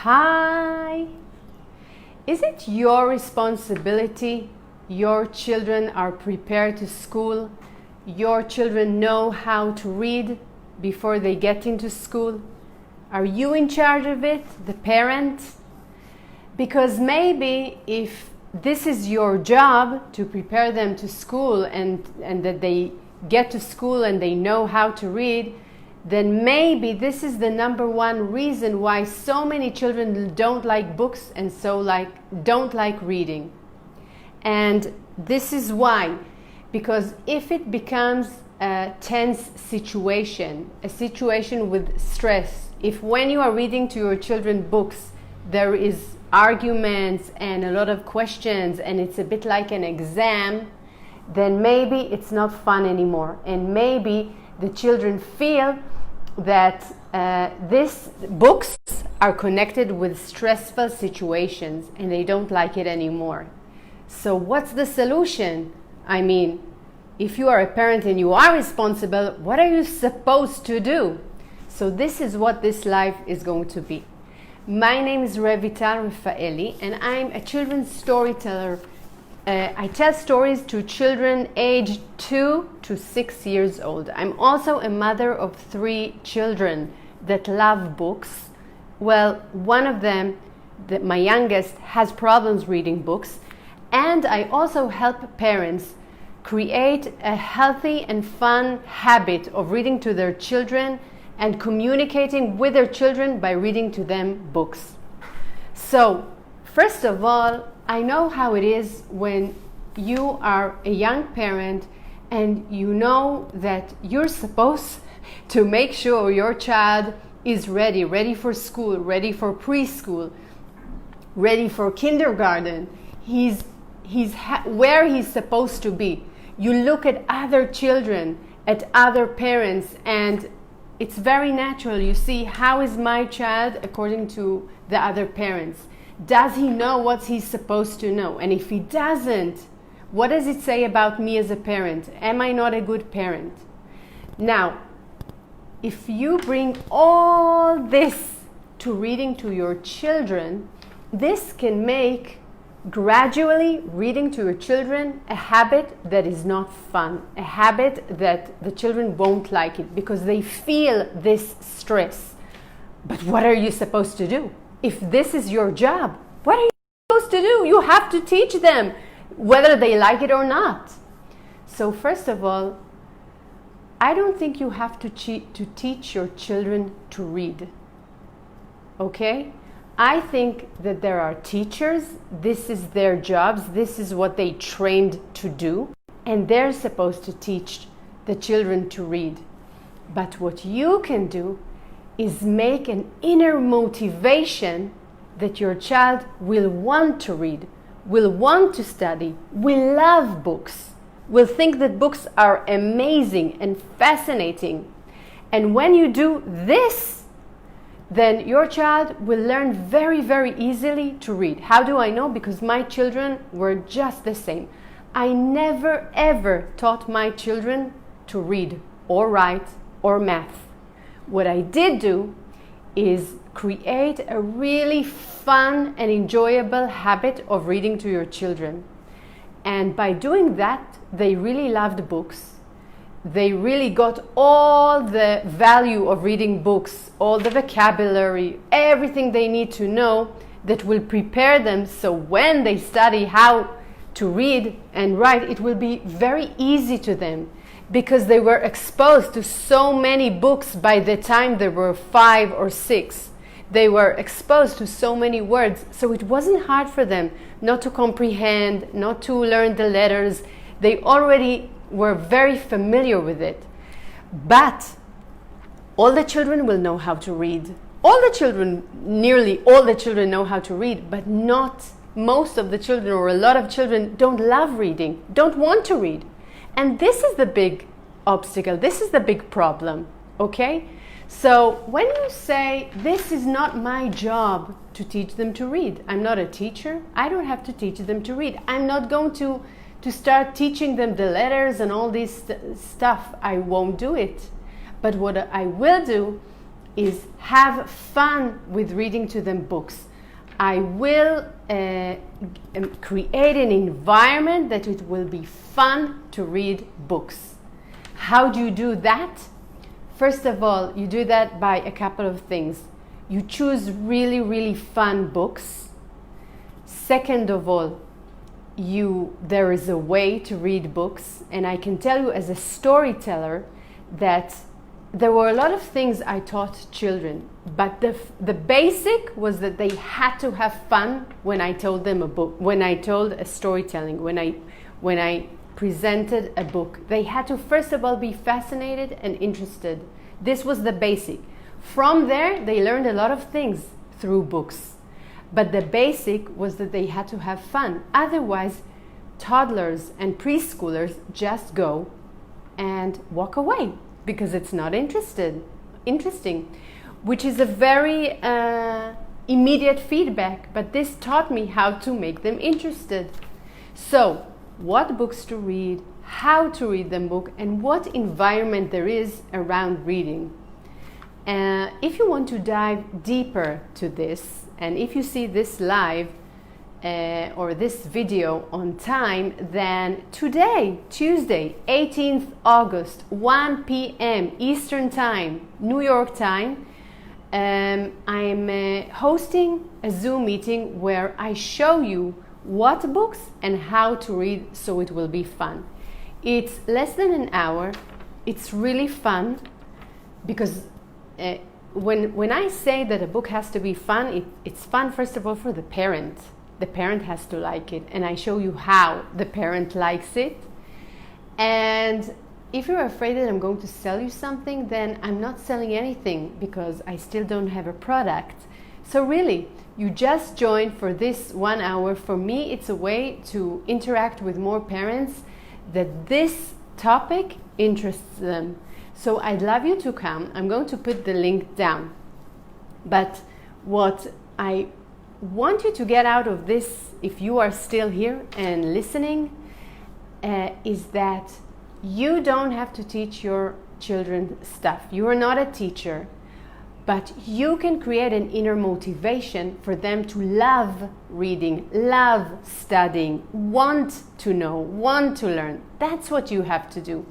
Hi! Is it your responsibility? Your children are prepared to school? Your children know how to read before they get into school? Are you in charge of it, the parent? Because maybe if this is your job to prepare them to school and that they get to school and they know how to read, then maybe this is the number one reason why so many children don't like books and don't like reading. And this is why, because if it becomes a tense situation, a situation with stress, if when you are reading to your children books, there is arguments and a lot of questions and it's a bit like an exam, then maybe it's not fun anymore. And maybe the children feel that these books are connected with stressful situations and they don't like it anymore. So what's the solution? I mean, if you are a parent and you are responsible, what are you supposed to do? So this is what this live is going to be. My name is Revital Refaely and I'm a children's storyteller. I tell stories to children aged 2 to 6 years old. I'm also a mother of 3 children that love books. Well, one of them, my youngest, has problems reading books. And I also help parents create a healthy and fun habit of reading to their children and communicating with their children by reading to them books. So, first of all, I know how it is when you are a young parent and you know that you're supposed to make sure your child is ready for school, ready for preschool, ready for kindergarten. He's where he's supposed to be. You look at other children, at other parents, and it's very natural. You see, how is my child according to the other parents? Does he know what he's supposed to know? And if he doesn't, what does it say about me as a parent? Am I not a good parent? Now, if you bring all this to reading to your children, this can make gradually reading to your children a habit that is not fun, a habit that the children won't like it because they feel this stress. But what are you supposed to do? If this is your job, what are you supposed to do? You have to teach them whether they like it or not. So first of all, I don't think you have to teach your children to read. Okay? I think that there are teachers, this is their jobs, this is what they trained to do, and they're supposed to teach the children to read. But what you can do is make an inner motivation that your child will want to read, will want to study, will love books, will think that books are amazing and fascinating. And when you do this, then your child will learn very, very easily to read. How do I know? Because my children were just the same. I never ever taught my children to read or write or math. What I did do is create a really fun and enjoyable habit of reading to your children. And by doing that, they really loved books. They really got all the value of reading books, all the vocabulary, everything they need to know that will prepare them so when they study how to read and write, it will be very easy to them because they were exposed to so many books by the time they were 5 or 6. They were exposed to so many words, so it wasn't hard for them not to comprehend, not to learn the letters. They already were very familiar with it. But all the children will know how to read. Nearly all the children know how to read, but not most of the children, or a lot of children don't love reading, don't want to read. And this is the big obstacle, this is the big problem, okay? So when you say, this is not my job to teach them to read, I'm not a teacher, I don't have to teach them to read. I'm not going to start teaching them the letters and all this stuff. I won't do it. But what I will do, is have fun with reading to them books. I will create an environment that it will be fun to read books. How do you do that? First of all, you do that by a couple of things. You choose really, really fun books. Second of all, there is a way to read books, and I can tell you as a storyteller that there were a lot of things I taught children, but the basic was that they had to have fun when I told them a book, when I told a storytelling, when I presented a book. They had to first of all be fascinated and interested. This was the basic. From there, they learned a lot of things through books. But the basic was that they had to have fun. Otherwise, toddlers and preschoolers just go and walk away because it's not interesting, which is a very immediate feedback. But this taught me how to make them interested. So, what books to read, how to read them book, and what environment there is around reading. If you want to dive deeper to this, and if you see this live or this video on time, then today, Tuesday, 18th August, 1 p.m. Eastern Time, New York time, I'm hosting a Zoom meeting where I show you what books and how to read so it will be fun. It's less than an hour. It's really fun because when I say that a book has to be fun, it's fun first of all for the parent. The parent has to like it, and I show you how the parent likes it. And if you're afraid that I'm going to sell you something, then I'm not selling anything because I still don't have a product. So really, you just join for this 1 hour. For me, it's a way to interact with more parents that this topic interests them. So I'd love you to come. I'm going to put the link down. But what I want you to get out of this, if you are still here and listening, is that you don't have to teach your children stuff. You are not a teacher, but you can create an inner motivation for them to love reading, love studying, want to know, want to learn. That's what you have to do.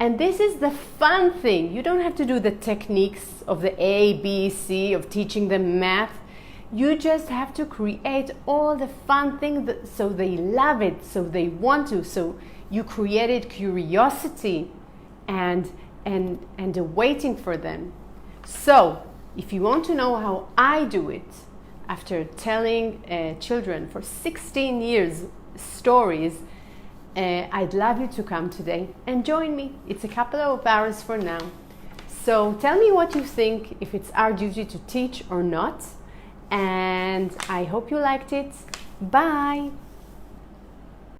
And this is the fun thing. You don't have to do the techniques of the A, B, C, of teaching them math. You just have to create all the fun things so they love it, so they want to. So you created curiosity and a waiting for them. So if you want to know how I do it, after telling children for 16 years stories, I'd love you to come today and join me. It's a couple of hours for now. So tell me what you think, if it's our duty to teach or not. And I hope you liked it. Bye.